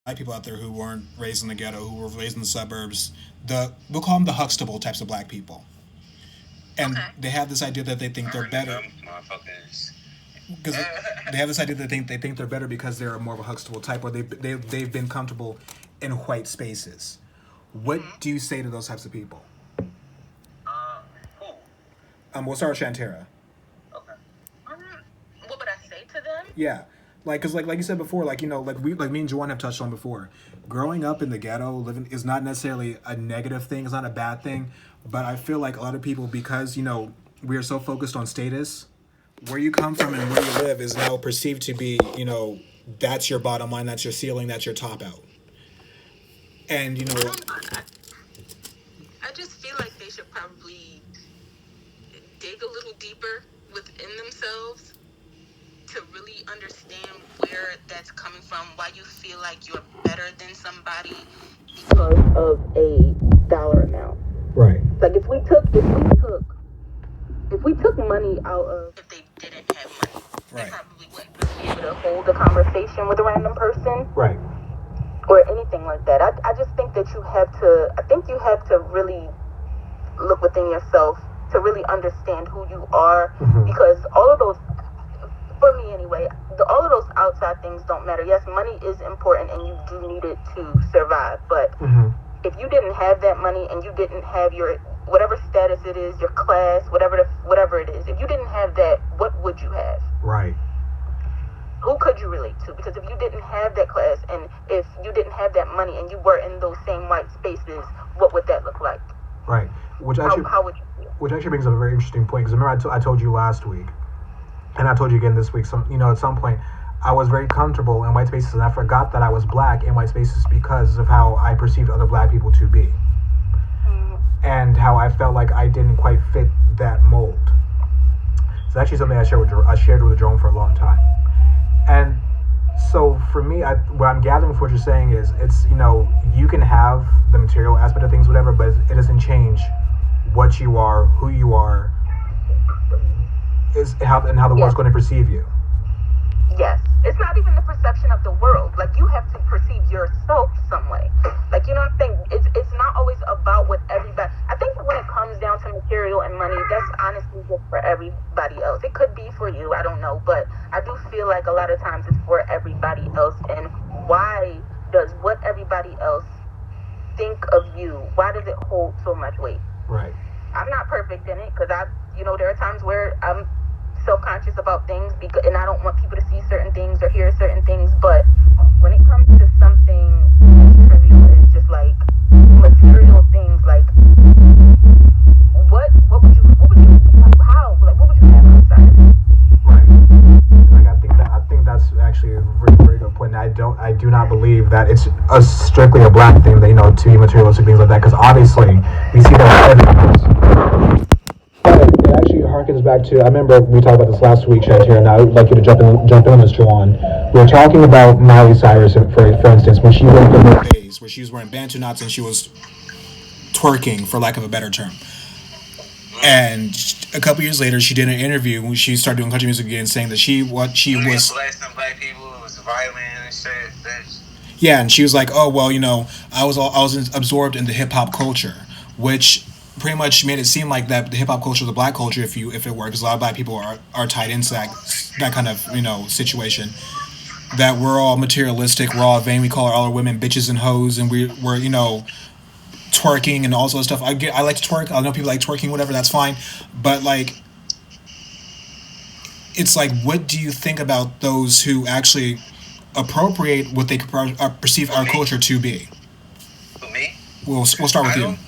black people out there who weren't raised in the ghetto, who were raised in the suburbs. We'll call them the Huxtable types of black people, and Okay. they have this idea that they think I they're heard of better them motherfuckers. because they have this idea that they think they're better because they're more of a Huxtable type, or they've been comfortable in white spaces. What Hmm. do you say to those types of people? Uh, who? We'll start with Shantara. Okay. Um, what would I say to them? Yeah, cause like you said before, like me and Joanne have touched on before, growing up in the ghetto, living is not necessarily a negative thing. It's not a bad thing, but I feel like a lot of people, because we are so focused on status, where you come from and where you live is now perceived to be, that's your bottom line, that's your ceiling, that's your top out, and I don't know. I just feel like they should probably dig a little deeper within themselves to really understand where that's coming from, why you feel like you're better than somebody because of a dollar amount. right, Like if we took money out of, if they didn't have money, they right, probably wouldn't really be able to hold a conversation with a random person right, or anything like that. I just think that I think you have to really look within yourself to really understand who you are, because all of those, for me anyway, all of those outside things don't matter. Yes, money is important and you do need it to survive, but if you didn't have that money and you didn't have your whatever status it is, your class, whatever it is, if you didn't have that, what would you have? right, Who could you relate to? Because if you didn't have that class and if you didn't have that money and you were in those same white spaces, what would that look like? right. How would you feel? Which actually brings up a very interesting point, because remember I told you last week, and I told you again this week. At some point, I was very comfortable in white spaces, and I forgot that I was black in white spaces because of how I perceived other black people to be, and how I felt like I didn't quite fit that mold. It's actually something I shared with Jerome for a long time, and so for me, what I'm gathering from what you're saying is it's you can have the material aspect of things, whatever, but it doesn't change what you are, who you are, is how the world's going to perceive you. Yes. It's not even the perception of the world. Like, you have to perceive yourself some way. Like, you know what I'm saying? It's not always about what everybody... I think when it comes down to material and money, that's honestly just for everybody else. It could be for you, I don't know. But I do feel like a lot of times it's for everybody else. And why does what everybody else think of you, why does it hold so much weight? Right. I'm not perfect in it, because there are times where I'm self-conscious about things, and I don't want people to see certain things or hear certain things, but when it comes to something as trivial as just like material things, like what would you how, like, what would you have outside of it? Right. Like I think that's actually a very, very good point. I do not believe that it's strictly a black thing that to be materialistic, things like that, because obviously we see that everywhere else. But it actually harkens back to, I remember we talked about this last week, Shantira, and I would like you to jump in on this, Juwan. We were talking about Miley Cyrus, for instance, when she went through her phase where she was wearing bantu knots and she was twerking, for lack of a better term. And a couple years later, she did an interview when she started doing country music again, saying that she was Blasting black people, it was violent and shit. Bitch. yeah, and she was like, oh well, I was absorbed in the hip hop culture, which pretty much made it seem like that the hip hop culture, the black culture, if it were, because a lot of black people are tied into that kind of situation. That we're all materialistic, we're all vain, we call all our women bitches and hoes, and we're twerking and all sorts of stuff. I like to twerk. I know people like twerking, whatever. That's fine, but like, it's like, what do you think about those who actually appropriate what they perceive our culture to be? For me, We'll start with I you. don't.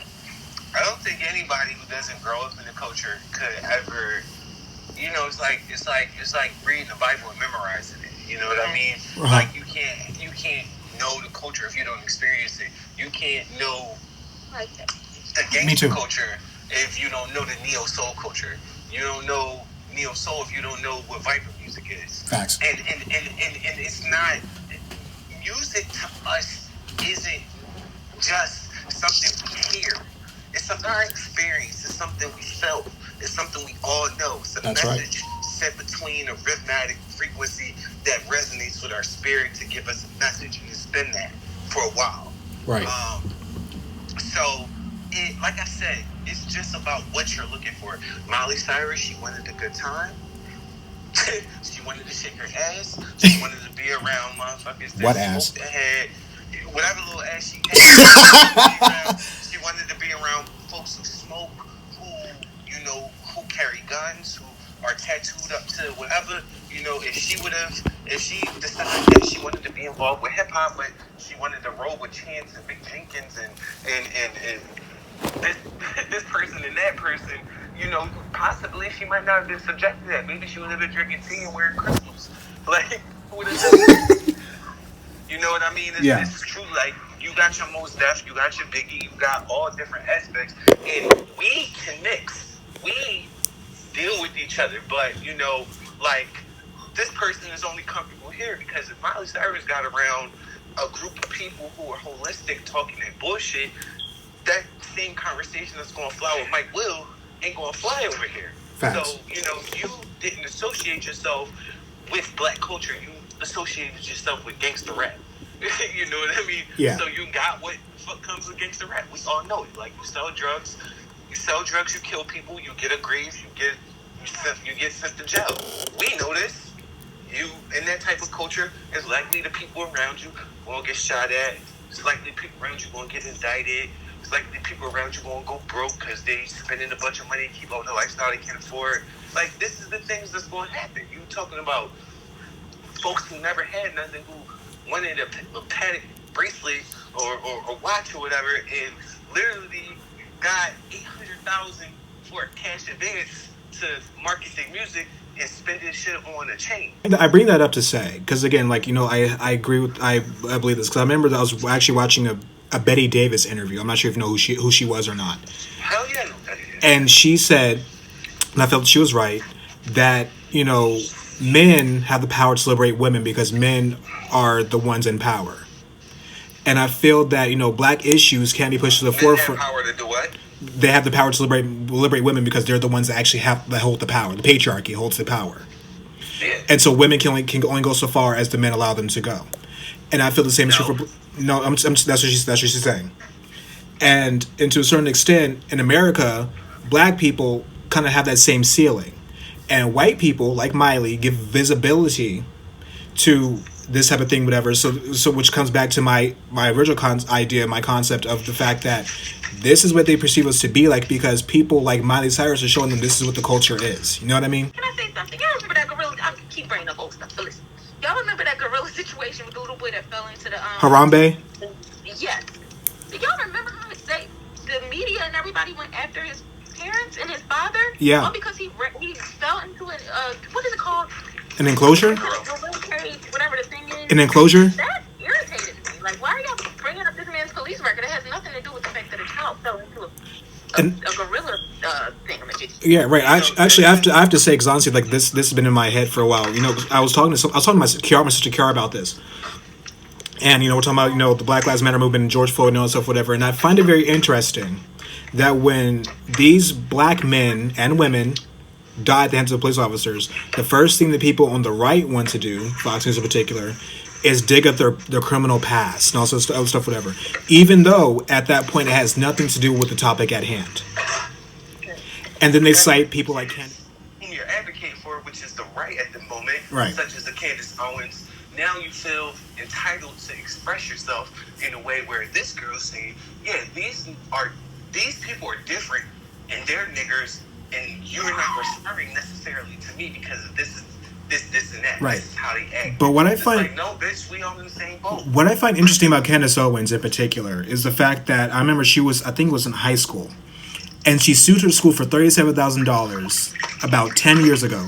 I don't think anybody who doesn't grow up in the culture could ever. It's like reading the Bible and memorizing it. You know what I mean? Like you can't know the culture if you don't experience it. You can't know the gangster culture if you don't know the neo soul culture. You don't know neo soul if you don't know what Viper music is. Facts. And it's not, music to us isn't just something we hear. It's something we experience. It's something we felt. It's something we all know. It's a message set between a rhythmic frequency that resonates with our spirit to give us a message, and it's been that. for a while. Right. So, like I said, it's just about what you're looking for. Miley Cyrus, she wanted a good time. She wanted to shake her ass. She wanted to be around motherfuckers that what ass? Smoked ahead. Whatever little ass she had. She wanted to be around folks who smoke, who carry guns, who are tattooed up to whatever. If she decided that she wanted to be involved with hip hop, but she wanted to roll with Chance and Big Jenkins and this person and that person, possibly she might not have been subjected to that. Maybe she would have been drinking tea and wearing crystals. Like, who would have done? You know what I mean? It's true. Like, you got your Mos Def, you got your Biggie, you got all different aspects, and we can mix. We deal with each other, but like, this person is only comfortable here because if Miley Cyrus got around a group of people who are holistic, talking that bullshit, that same conversation that's going to fly with Mike Will ain't going to fly over here. Facts. So, you didn't associate yourself with black culture. You associated yourself with gangster rap. You know what I mean? Yeah. So you got what comes with gangster rap. We all know it. Like, you sell drugs, you kill people, you get aggrieved, you get sent to jail. We know this. You, in that type of culture, it's likely the people around you going to get shot at. It's likely people around you going to get indicted. It's likely people around you going to go broke because they spending a bunch of money to keep up the lifestyle they can't afford. Like, this is the things that's going to happen. You talking about folks who never had nothing, who wanted a Patek bracelet or watch or whatever, and literally got $800,000 for a cash advance to market their music and spend this shit on a chain. I bring that up to say, because again, like, I agree with, I believe this, because I remember that I was actually watching a Betty Davis interview. I'm not sure if you know who she was or not. Hell yeah, no, Betty Davis. And she said, and I felt she was right, that, men have the power to liberate women because men are the ones in power. And I feel that, black issues can be pushed to the forefront. They have power to do what? They have the power to liberate women because they're the ones that actually hold the power. The patriarchy holds the power. Yeah. And so women can only go so far as the men allow them to go. And I feel the same is true for... No, that's what she's saying. And to a certain extent, in America, black people kind of have that same ceiling. And white people, like Miley, give visibility to this type of thing, whatever. So which comes back to my original idea, my concept of the fact that this is what they perceive us to be like because people like Miley Cyrus are showing them this is what the culture is. You know what I mean? Can I say something? Y'all remember that gorilla? I keep bringing up old stuff, but listen. Y'all remember that gorilla situation with the little boy that fell into the Harambe? Yes. Do y'all remember how the media and everybody went after his parents and his father? Yeah. All because he fell into an what is it called? An enclosure? Whatever the thing is. An enclosure? That irritated me. Like, why are y'all bringing up this man's police record? It has nothing to do with the fact that a child fell into a gorilla thing. Yeah, right. Actually, I have to say, because honestly, like this has been in my head for a while. I was talking to my sister Kiara about this, and we're talking about the Black Lives Matter movement and George Floyd and all that stuff, whatever. And I find it very interesting that when these black men and women died at the hands of police officers, the first thing that people on the right want to do, Fox News in particular, is dig up their criminal past and also other stuff, whatever. Even though at that point it has nothing to do with the topic at hand. And then they cite people like Candace. Whom you're advocating for, which is the right at the moment, right, such as the Candace Owens. Now you feel entitled to express yourself in a way where this girl's saying, yeah, these people are different and they're niggers, and you're not responding necessarily to me because of this and that. Right. This is how they act. But what I it's find... like, no, bitch, we all in the same boat. What I find interesting about Candace Owens in particular is the fact that I remember she was, I think it was in high school, and she sued her school for $37,000 about 15 years ago,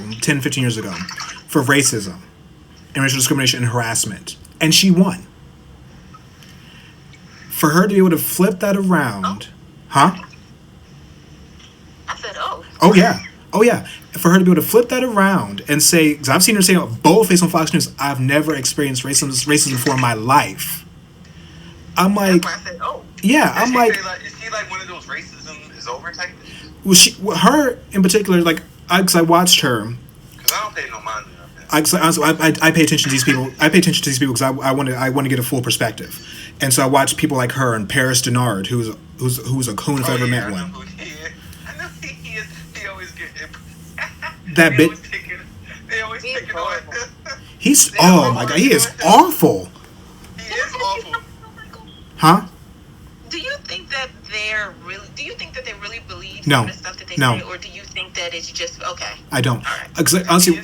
for racism and racial discrimination and harassment. And she won. For her to be able to flip that around... Huh? I said, oh. Oh, yeah. Oh, yeah. For her to be able to flip that around and say... Because I've seen her say boldface on Fox News, I've never experienced racism before in my life. I'm like... That's why I said, oh. Yeah, I'm like... Is he like one of those racism is over type? Well, her in particular, like... Because I watched her... Because I don't pay no mind to I pay attention to these people. I pay attention to these people because I want to get a full perspective. And so I watch people like her and Paris Dennard, who's a coon if I ever met one. I know he is. He always get that bit. They always take it on. He's my god, he is awful. He is awful. Huh? Do you think that they really believe No. some of the stuff that they No. say, or do you think that it's just okay? I don't. All right. Because honestly,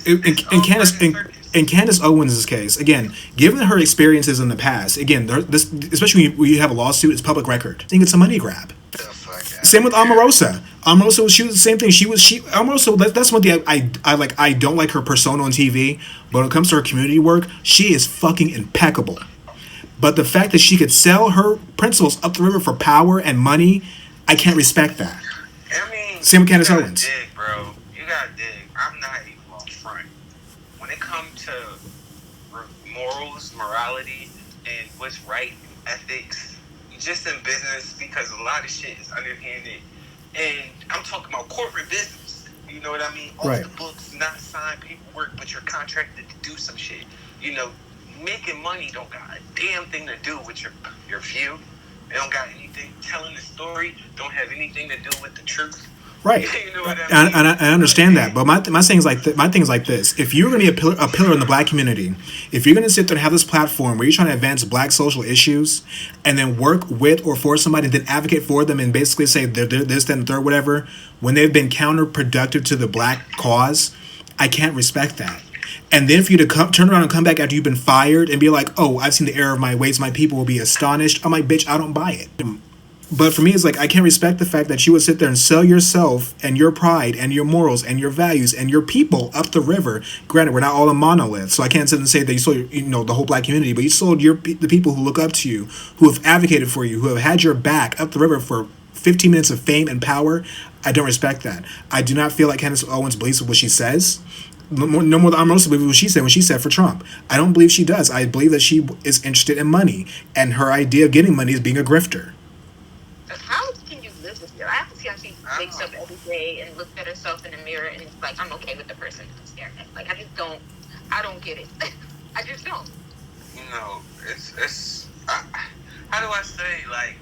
in Candace Owens' case, again, given her experiences in the past, again, this, especially when you have a lawsuit, it's public record. I think it's a money grab. Same with Omarosa. Omarosa, she was the same thing. Omarosa, that's one thing I like. I don't like her persona on TV, but when it comes to her community work, she is fucking impeccable. But the fact that she could sell her principles up the river for power and money, I can't respect that. I mean, same with Candace you gotta Owens. Dig, bro. You gotta dig. I'm not even on front. When it comes to morals, morality, and what's right, ethics, just in business, because a lot of shit is underhanded. And I'm talking about corporate business. You know what I mean? Off the books, not signed paperwork, but you're contracted to do some shit. You know, making money don't got a damn thing to do with your view. It don't got anything. Telling the story don't have anything to do with the truth. Right. You know what I mean? And I understand that, but my thing is like this. If you're going to be a pillar in the black community, if you're going to sit there and have this platform where you're trying to advance black social issues, and then work with or for somebody, and then advocate for them, and basically say they're this, that, and third, whatever, when they've been counterproductive to the black cause, I can't respect that. And then for you to turn around and come back after you've been fired and be like, oh, I've seen the error of my ways, my people will be astonished. I'm like, bitch, I don't buy it. But for me, it's like, I can't respect the fact that you would sit there and sell yourself and your pride and your morals and your values and your people up the river. Granted, we're not all a monolith, so I can't sit and say that you sold the whole black community, but you sold the people who look up to you, who have advocated for you, who have had your back up the river for 15 minutes of fame and power. I don't respect that. I do not feel like Candace Owens believes what she says. No more than Omarosa believes what she said when she said for Trump. I don't believe she does. I believe that she is interested in money, and her idea of getting money is being a grifter. How can you live this year? I have to see how she wakes up every day and looks at herself in the mirror and it's like, I'm okay with the person I'm staring at. Like, I don't get it. I just don't. No, it's how do I say, like,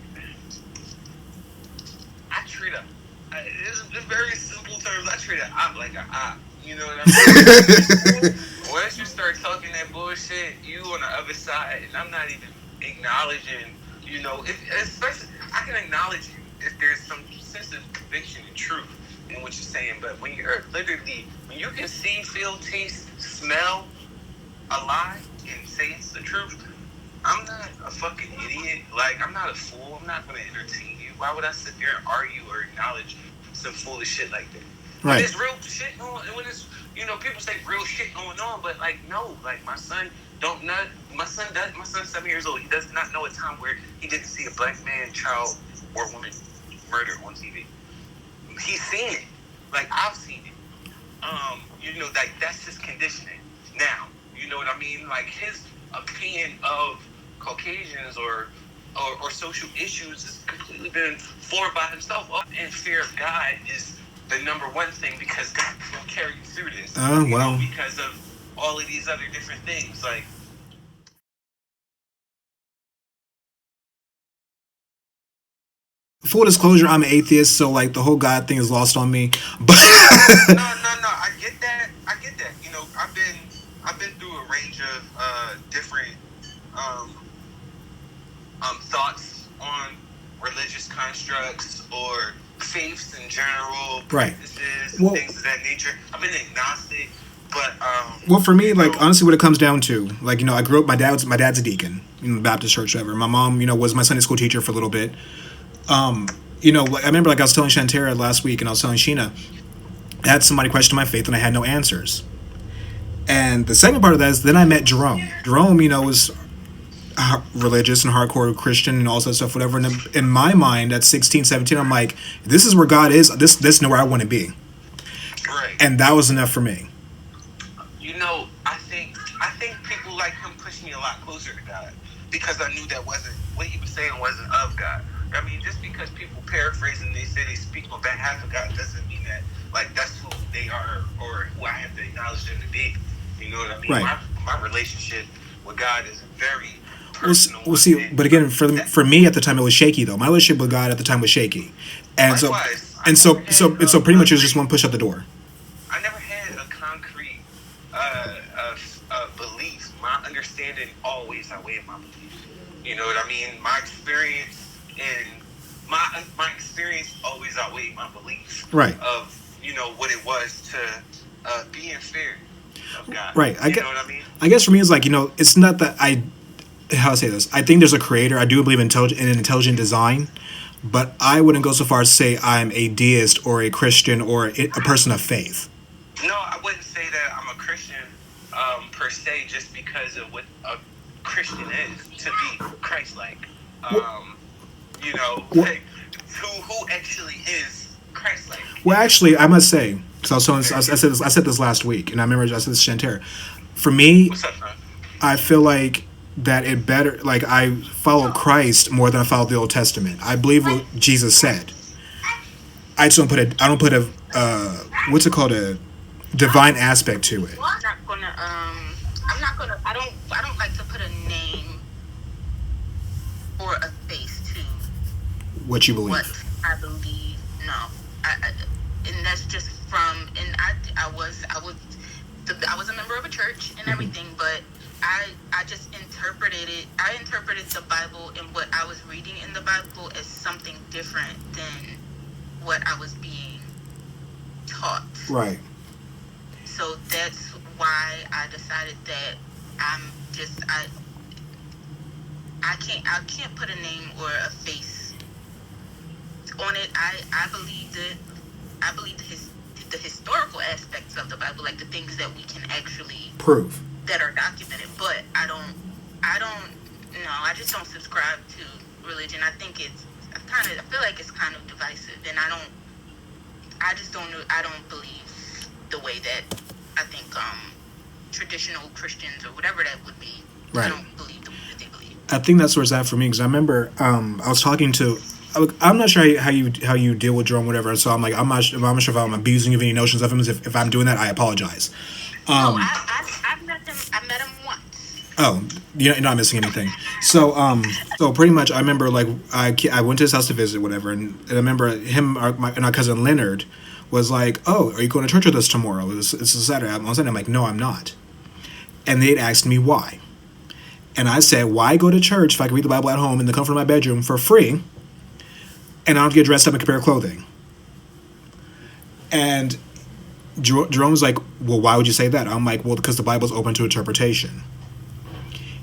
I treat her, it's very simple terms, I treat her op like an op. You know what I mean? Once you start talking that bullshit, you on the other side, and I'm not even acknowledging, especially, I can acknowledge you if there's some sense of conviction and truth in what you're saying, but when you can see, feel, taste, smell a lie and say it's the truth, I'm not a fucking idiot. Like, I'm not a fool. I'm not going to entertain you. Why would I sit there and argue or acknowledge some foolish shit like that? Right. When there's real shit going on, when it's, people say real shit going on, but like, no, like my son's 7 years old. He does not know a time where he didn't see a black man, child, or woman murdered on TV. He's seen it. Like, I've seen it. Like, that's his conditioning. Now, you know what I mean? Like, his opinion of Caucasians or social issues has completely been formed by himself. And fear of God is the number one thing, because God will carry you through this. Because of all of these other different things. Like, full disclosure, I'm an atheist, so like the whole God thing is lost on me. But no, I get that. I've been through a range of different thoughts on religious constructs or faiths in general, practices, and things of that nature. I've been agnostic, but well, for me, like, honestly, what it comes down to, like, I grew up. My dad's a deacon in the Baptist church ever. My mom, was my Sunday school teacher for a little bit. Like, I remember, like, I was telling Shantara last week, and I was telling Sheena, I had somebody question my faith, and I had no answers. And the second part of that is, then I met Jerome. Jerome, was religious and hardcore Christian and all that stuff, whatever. And in my mind, at 16, 17, I'm like, this is where God is. This is where I want to be. Right. And that was enough for me. I think people like him pushed me a lot closer to God, because I knew that what he was saying wasn't of God. I mean, just because people paraphrase and they say they speak on behalf of God doesn't mean that, like, that's who they are or who I have to acknowledge them to be. You know what I mean? Right. My relationship with God is very personal. We'll see. But again, for me at the time, it was shaky though. My relationship with God at the time was shaky, and so pretty much it was just one push out the door. I never had a concrete belief. My understanding always outweighed my belief. You know what I mean? My experience and my experience always outweighed my belief. Right. Of what it was to be in fear of God. Right. You know what I mean? I guess for me, it's like it's not that how to say this. I think there's a creator. I do believe in intelligent design, but I wouldn't go so far as to say I'm a deist or a Christian or a person of faith. No, I wouldn't say that I'm a Christian per se, just because of what a Christian is, to be Christ-like. Like, who actually is Christ-like? Well, actually, I must say, because I said this last week, and I remember I said this to Shantair. For me, what's up, man? I feel like that it better, like I follow Christ more than I follow the Old Testament. I believe what Jesus said. I just don't put a what's it called, a divine aspect to it. I don't like to put a name or a face to what you believe. What I believe, no. And that's just from, and I was a member of a church and everything, but I just interpreted it. I interpreted the Bible and what I was reading in the Bible as something different than what I was being taught. Right. So that's why I decided that I can't put a name or a face on it. I believe the historical aspects of the Bible, like the things that we can actually prove that are documented, but I just don't subscribe to religion. I think I feel like it's kind of divisive, and I don't believe the way that I think traditional Christians or whatever that would be. Right. I don't believe the way that they believe. I think that's where it's at for me, because I remember I was talking to. I'm not sure how you deal with Jerome, whatever. So I'm like, I'm not sure if I'm abusing of any notions of him. If I'm doing that, I apologize. I've met him. I met him once. Oh, you're not missing anything. So pretty much, I remember like I went to his house to visit, whatever, and I remember him and our cousin Leonard was like, "Oh, are you going to church with us tomorrow? It's a Saturday." I'm like, "No, I'm not." And they'd asked me why, and I said, "Why go to church if I can read the Bible at home in the comfort of my bedroom for free, and I don't get dressed up in a pair of clothing?" And Jerome's like, "Well, why would you say that?" I'm like, "Well, because the Bible's open to interpretation."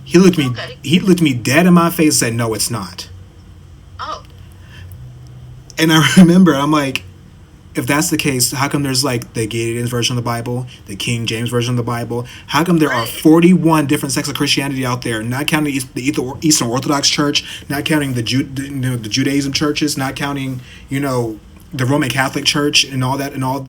He looked me dead in my face and said, "No, it's not." Oh. And I remember, I'm like, if that's the case, how come there's like the Gideon's version of the Bible, the King James version of the Bible? How come there are 41 different sects of Christianity out there, not counting the Eastern Orthodox Church, not counting the Judaism churches, not counting, the Roman Catholic Church and all that and all